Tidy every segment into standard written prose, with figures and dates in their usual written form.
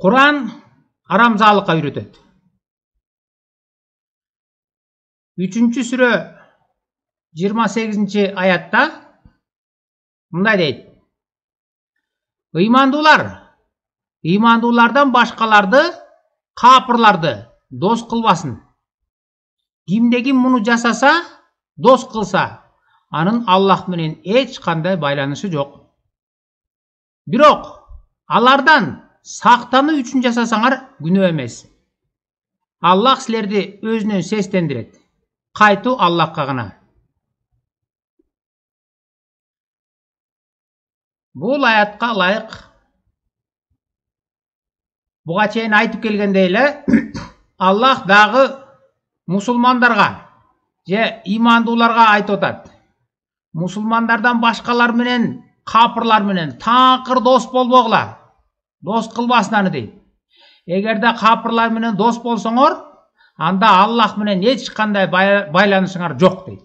Kur'an aramzalыкка үйрөтөt. 3-сүрө 28 аятта мындай дейт. Ыймандуулардан башкаларды, капырларды дос кылбасын. Кимде-ким муну жасаса, дос кылса, анын Аллах менен эч кандай байланышы жок. Бирок алардан сактануу үчүн жасасаңар күнөө эмес. Аллах силерди өзүнөн сестендирет. Кайтуу Аллахка гана. Бул аятка ылайык буга чейин айтып келгендей эле Аллах дагы мусулмандарга же имандууларга айтып атат. Мусулмандардан башкалар менен, капырлар менен такыр дос болбогула. Дос кылбасыңар дейт. Эгерде капырлар менен дос болсоңор, анда Аллах менен эч кандай байланышыңар жок дейт.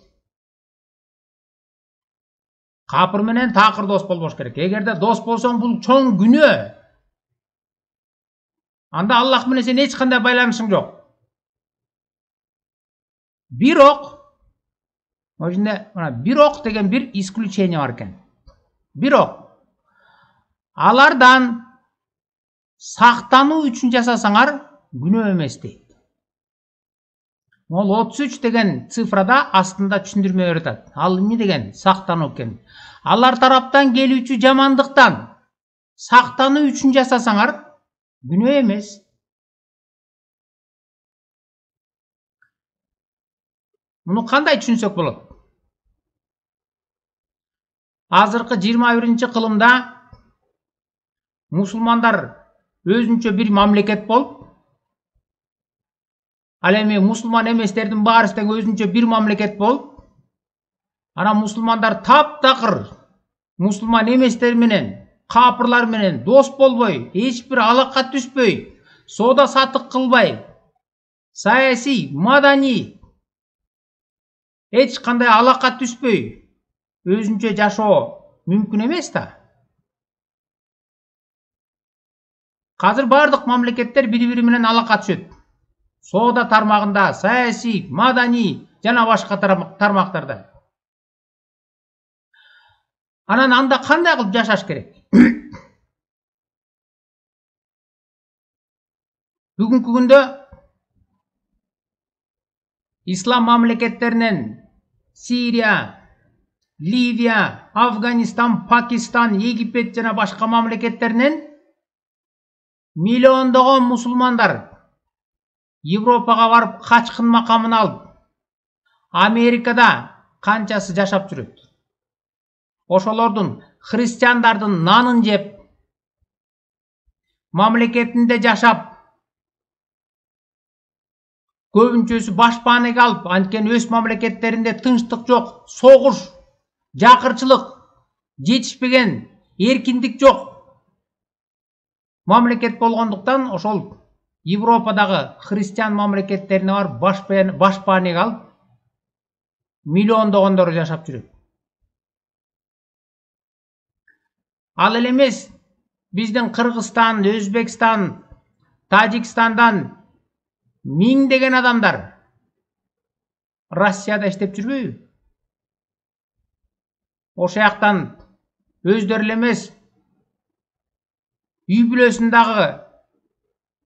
Капыр менен такыр дос болбош керек. Эгерде дос болсоң, бул чоң күнөө. Анда Аллах менен сен эч кандай байланышың жок. Бирок, бирок деген бир исключение бар экен. Бирок алардан сактануу үчүн жасасаңар күнөө эмес дейт. Ол 33 деген цифрада астында түшүндүрмө берип атат. Ал эмне деген сактануу экен? Алар тараптан келүүчү жамандыктан сактануу үчүн жасасаңар күнөө эмес. Муну кандай түшүнсөк болот? Азыркы 21-ci кылымда мусулмандар өзүнчө бир мамлекет болуп, ал эми мусулман эместердин баары тең өзүнчө бир мамлекет болуп, ана мусулмандар таптакыр мусулман эместер менен, капырлар менен дос болбой, эч бир алакка түшпөй, соода сатык кылбай, саясий, маданий эч кандай алакка түшпөй өзүнчө жашоо мүмкүн эмес да. Казыр бардык мамлекеттер бири-бири менен алакка түшөт. Соода тармагында, саясий, маданий жана башка тармактарда. Анан анда кандай кылып жашаш керек? Бүгүнкү күндө ислам мамлекеттеринен Сирия, Ливия, Афганистан, Пакистан, Египет жана башка мамлекеттеринен миллиондогон мусулмандар Европага барып качкын макамын алып, Америкада канчасы жашап жүрөт. Ошолордун христиандардын нанын жеп, мамлекетинде жашап, көбүнчөсү башпаанеге алып, анткени өз мамлекеттеринде тынчтык жок, согуш, жакырчылык, жетишпеген, эркиндик жок. Мамлекет болгондуктан ошол Европадагы христиан мамлекеттерине барып башпаанеге алып, миллиондогондор жашап жүрөт. Ал эле эмес, биздин Кыргызстан, Өзбекстан, Тажикстандан миңдеген адамдар Россияда иштеп жүрбөйбү? Ошол жактан өздөрү эле эмес, үй бүлөсүн дагы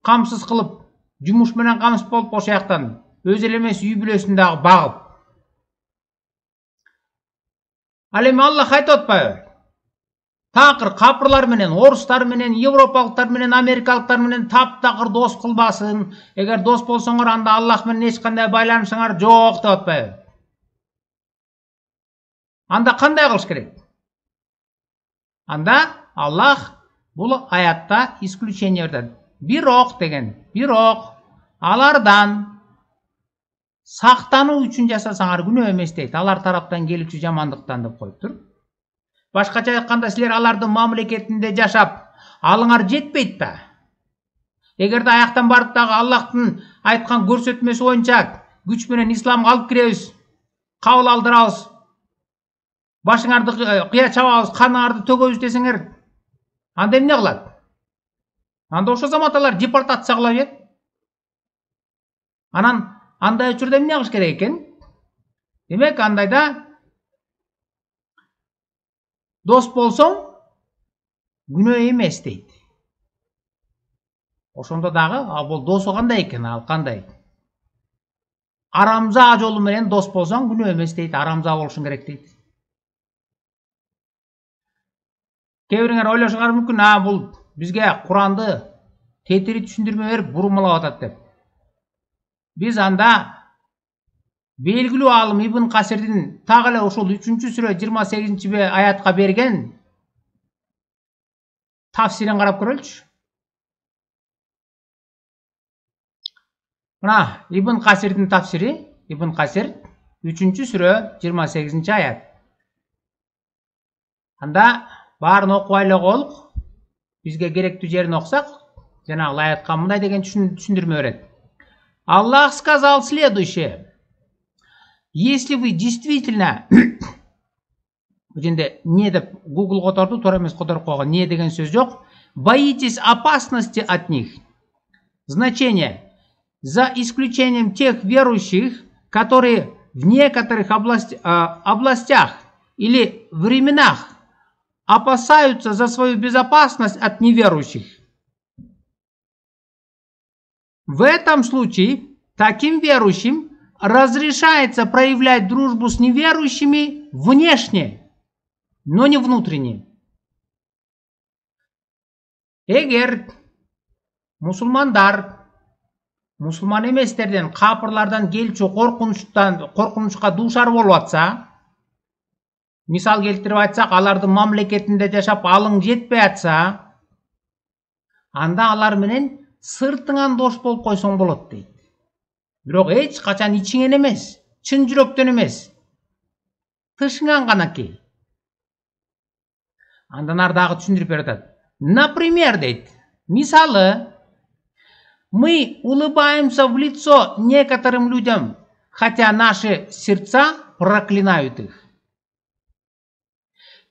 камсыз кылып, жумуш менен камсыз болуп, ошол жактан өзү эле эмес үй бүлөсүн дагы багып. Ал эми Аллах айтып атпайбы? Такыр капырлар менен, орустар менен, европалыктар менен, америкалыктар менен таптакыр дос кылбасын. Эгер дос болсоңор, анда Аллах менен эч кандай байланышыңар жок деп атпайбы? Анда кандай кылыш керек? Анда Аллах бул аятта исключение берди. Бирок деген, бирок алардан сактануу үчүн жасасаңар күнөө эмес дейт. Алар тараптан келүүчү жамандыктан деп коюптур. Башкача айтканда, силер алардын мамлекетинде жашап, алыңар жетпейт да. Эгерде аяктан барып дагы Аллахтын айткан көрсөтмөсү боюнча күч менен исламга алып киребиз, кабыл алдырабыз, башыңарды кыя чабабыз, каныңарды төгөбүз десеңер, анда эмне кылат? Анда ошо замат алар депортация кыла берет. Анан андай учурда эмне кылыш керек экен? Демек андайда дос болсоң күнөө эмес дейт. Ошондо дагы бул досу кандай экен, ал кандай? Арамза жолу менен дос болсоң күнөө эмес дейт, арамза болушуң керек дейт. Кээ бириңер ойлошуңар мүмкүн, бул бизге Куранды тетири түшүндүрмө берип бурмалап атат деп. Биз анда белгилүү алым Ибн Касирдин так эле ушул 3-сүрө 28 аятка берген тафсирин карап көрөлүчү. Мына Ибн Касирдин тафсири, Ибн Касир 3-сүрө 28 аят. Анда баарын окубай эле коелук. Бизге керектүү жерин окусак, жанагы аятка мындай деген түшүндүрмө берет. Аллах сказал следующее: если вы действительно не деп Google которду, туура эмес которуп койгон, не деген сөз жок. Боитесь опасности от них. Значение: за исключением тех верующих, которые в некоторых областях или временах опасаются за свою безопасность от неверующих. В этом случае таким верующим разрешается проявлять дружбу с неверующими внешне, но не внутренне. Эгер мусулмандар мусулман эместерден, капырлардан келчү коркунучка дуушар болуп атса, мисал келтирип айтсак, алардын мамлекетинде жашап алың жетпей атса, анда алар менен сыртыңан дос болуп койсоң болот дейт. Бирок эч качан ичиңен эмес, чын жүрөктөн эмес, тышыңан ганакей. Андан ары дагы түшүндүрүп берип атат. Например, дейт, мисалы, мы улыбаемся в лицо некоторым людям, хотя наши сердца проклинают их.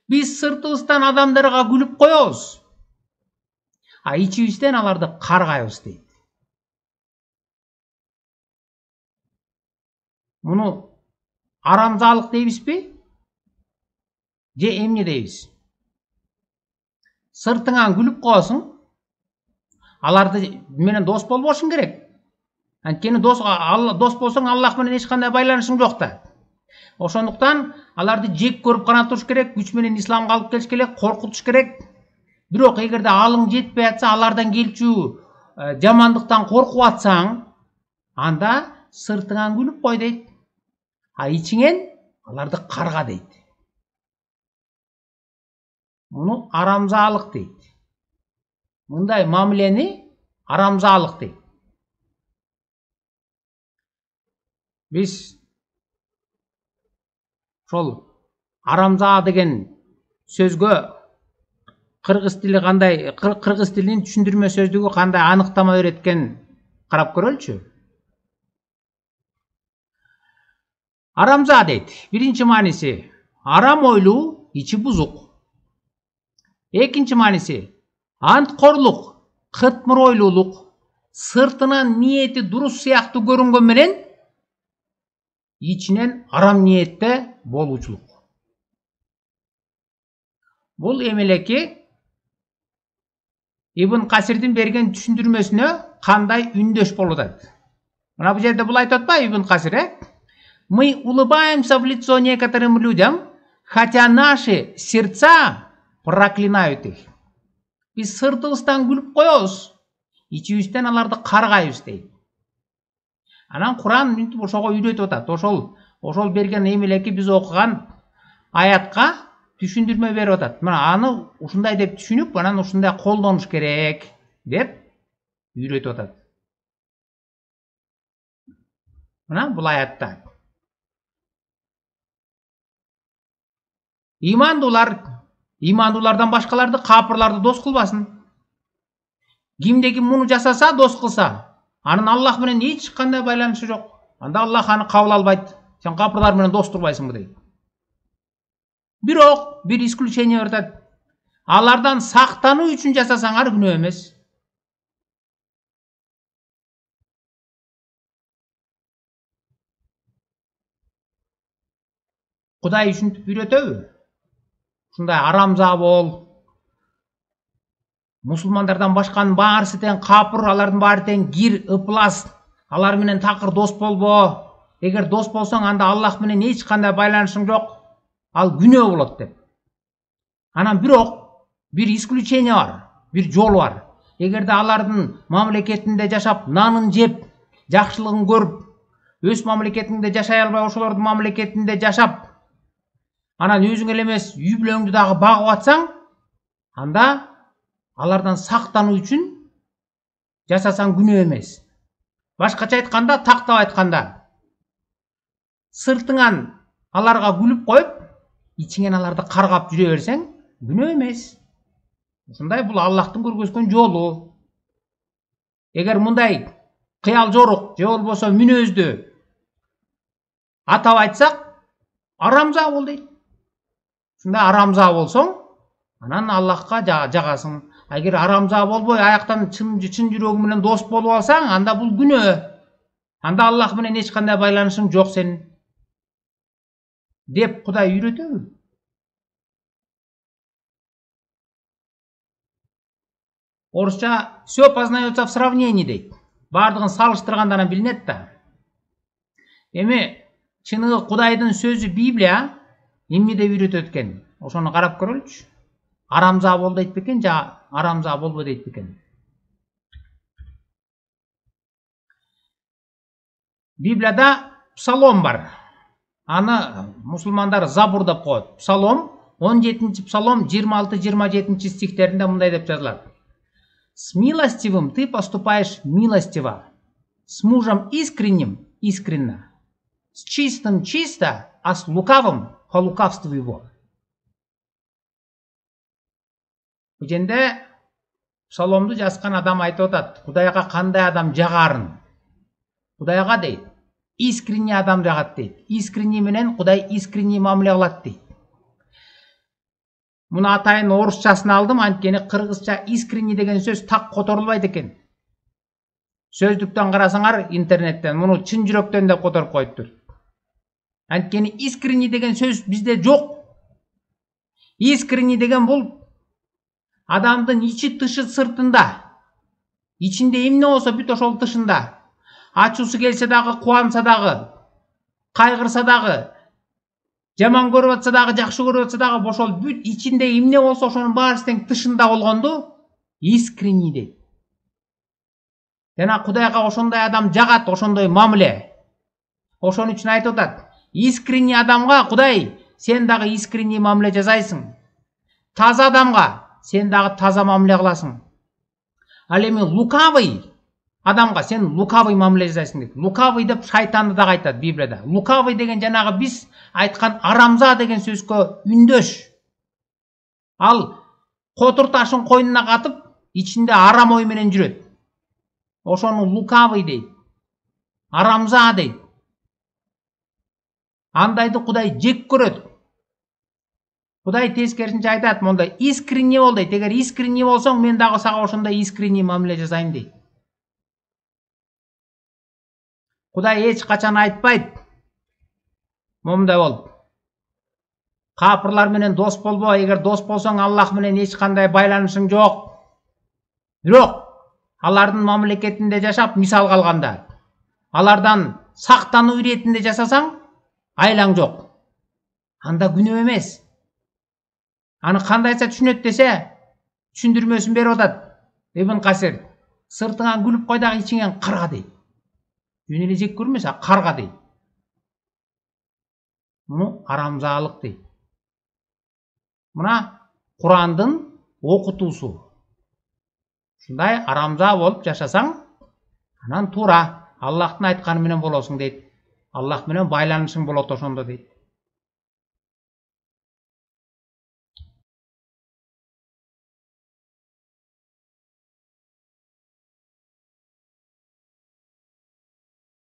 Биз сыртыбыздан адамдарга күлүп коебуз, а ичибизден аларды каргайбыз дейт. Муну арамзалык дейбизби? Же эмне дейбиз? Сыртыңан күлүп коесуң, аларды менен дос болбошуң керек. Анткени дос болсоң Аллах менен эч кандай байланышың жок да. Ошондуктан аларды жек көрүп гана туруш керек, күч менен исламга алып келиш керек, коркутуш керек. Бирок эгерде алың жетпей атса, алардан келчү жамандыктан коркуп атсаң, анда сыртыңан күлүп кой дейт. А ичиңен аларды карга дейт. Муну арамзаалык дейт. Мындай мамилени арамзаалык дейт. Биз ошол арамзаа деген сөзгө кыргыз тили кандай, кыргыз тилинин түшүндүрмө сөздүгү кандай аныктама берет экен карап көрөлүчү. Арамза дейт. Биринчи мааниси арам ойлуу, ичи бузук. Экинчи мааниси анткорлук, кытмыр ойлуулук, сыртынан ниети дурус сыяктуу көрүнгөн менен ичинен арам ниетте болуучулук. Бул эмелеки Ибн Касирдин берген түшүндүрмөсүнө кандай үндөш болуп атат. Мына бул жерде бул айтып атпайбы Ибн Касир, Мы улыбаемся в лицо некоторым людям, хотя наши сердца проклинают их. Биз сыртыбыздан күлүп коебуз, ичибизден аларды каргайбыз дейт. Анан Куран мынтип ошого үйрөтүп атат. Ошол берген эмелеки биз окуган аятка түшүндүрмө берип атат. Мына аны ушундай деп түшүнүп, анан ушундай колдонуш керек деп үйрөтүп атат. Мына бул аятта имандуулардан башкаларды, капырларды дос кылбасын. Кимде ким муну жасаса, дос кылса, анын Аллах менен эч кандай байланышы жок. Анда Аллах аны кабыл албайт. Сен капырлар менен дос турбайсыңбы дейт. Бирок бир исключение бар. Алардан сактануу үчүн жасасаңар күнөө эмес. Кудай ушинтип үйрөтөбү? Ушундай арамза бол. Мусулмандардан башканын баарысы тең капыр, алардын баары тең кир, ыплас. Алар менен такыр дос болбо. Эгер дос болсоң, анда Аллах менен эч кандай байланышың жок. Ал күнөө болот деп. Анан бирок бир исключение бар, бир жол бар. Эгерде алардын мамлекетинде жашап, нанын жеп, жакшылыгын көрүп, өз мамлекетиңде жашай албай ошолордун мамлекетинде жашап, анан өзүң эле эмес үй бүлөңдү дагы багып атсаң, анда алардан сактануу үчүн жасасаң күнөө эмес. Башкача айтканда, тактап айтканда, сыртыңан аларга күлүп коюп, ичиңен аларды каргап жүрө берсең, күнөө эмес. Ушундай бул Аллахтын көргөзгөн жолу. Эгер мындай кыял жорук же болбосо мүнөздү атап айтсак, арамза бол дейт. Ушундай арамза болсоң, анан Аллахка жагасың. Эгер арамза болбой, аяктан чын жүрөгүң менен дос болуп алсаң, анда бул күнөө. Анда Аллах менен эч кандай байланышың жок сенин. Деп Кудай үйрөтөбү? Орусча все познается в сравнении дейт. Бардыгын салыштырганда анан билинет да. Эми чыныгы Кудайдын сөзү Библия эмне деп үйрөтөт экен? Ошону карап көрөлүчү. Арамза бол дейт бекен, же арамза болбо дейт бекен? Библияда псалом бар. Аны мусулмандар Забур деп коет. Псалом 17-ci псалом 26-27 стихтеринде мындай деп жазылат. С милостивым ты поступаешь милостиво, с мужем искренним искренно, с чистым чисто, а с лукавым по лукавству его. Бул жерде псаломду жазган адам айтып атат, Кудайга кандай адам жагарын. Кудайга дейт, искренний адам жагат дейт. Искренний менен Кудай искренний мамиле кылат дейт. Муну атайын орусчасын алдым, анткени кыргызча искренний деген сөз так которулбайт экен. Сөздүктөн карасаңар интернеттен, муну чын жүрөктөн деп которуп коюптур. Анткени искренний деген сөз бизде жок. Искренний деген бул адамдын ичи тышы сыртында. Ичинде эмне болсо бүт ошол тышында. Ачуусу келсе дагы, кубанса дагы, кайгырса дагы, жаман көрүп атса дагы, жакшы көрүп атса дагы, ошол бүт ичинде эмне болсо ошонун баарысы тең тышында болгонду искренний дейт. Жана Кудайга ошондой адам жагат, ошондой мамиле. Ошон үчүн айтып атат, искренний адамга Кудай сен дагы искренний мамиле жасайсың. Таза адамга сен дагы таза мамиле кыласың. Ал эми лукавый адамга сен лукавый мамиле жасайсың дейт. Лукавый деп шайтанды дагы айтат Библияда. Лукавый деген жанагы биз айткан арамза деген сөзгө үндөш. Ал котур ташын койнуна катып, ичинде арам ой менен жүрөт. Ошону лукавый дейт. Арамза дейт. Андайды Кудай жек көрөт. Кудай тескерисинче айтат, мондай искренний бол дейт. Эгер искренний болсоң, мен дагы сага ошондой искренний мамиле жасайм дейт. Кудай эч качан айтпайт, момундай болуп, капырлар менен дос болбо, эгер дос болсоң Аллах менен эч кандай байланышың жок. Бирок алардын мамлекетинде жашап, мисалга алганда, алардан сактануу иретинде жашасаң, айлаң жок. Анда күнөө эмес. Аны кандайча түшүнөт десе, түшүндүрмөсүн берип атат. Ибн Касир, сыртыңан күлүп кой дагы ичиңен карга дейт. Жөн эле жек көрмөс, карга дейт. Муну арамзаалык дейт. Мына Курандын окутуусу. Ушундай арамза болуп жашасаң, анан туура Аллахтын айтканы менен болосуң дейт. Аллах менен байланышың болот ошондо дейт.